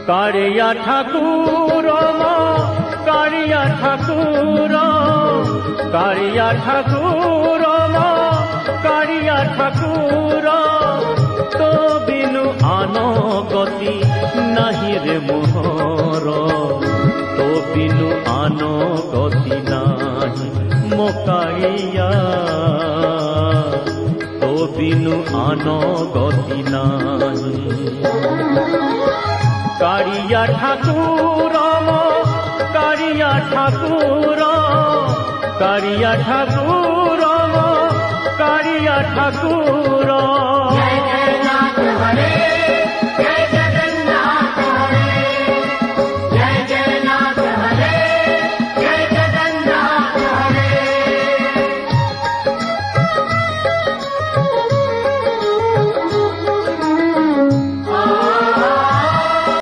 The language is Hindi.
कारिया ठाकुर कारिया ठाकुर कारिया ठाकुर कारिया ठाकुर तो बिनु आनो गति नाही रे मोहर तो बिनु आनो गति नाही मो कारिया तो बिनु आनो गति नाही कारिया ठाकुर कारिया ठाकुर कारिया ठाकुर कारिया ठाकुर जय जय नाथ हरे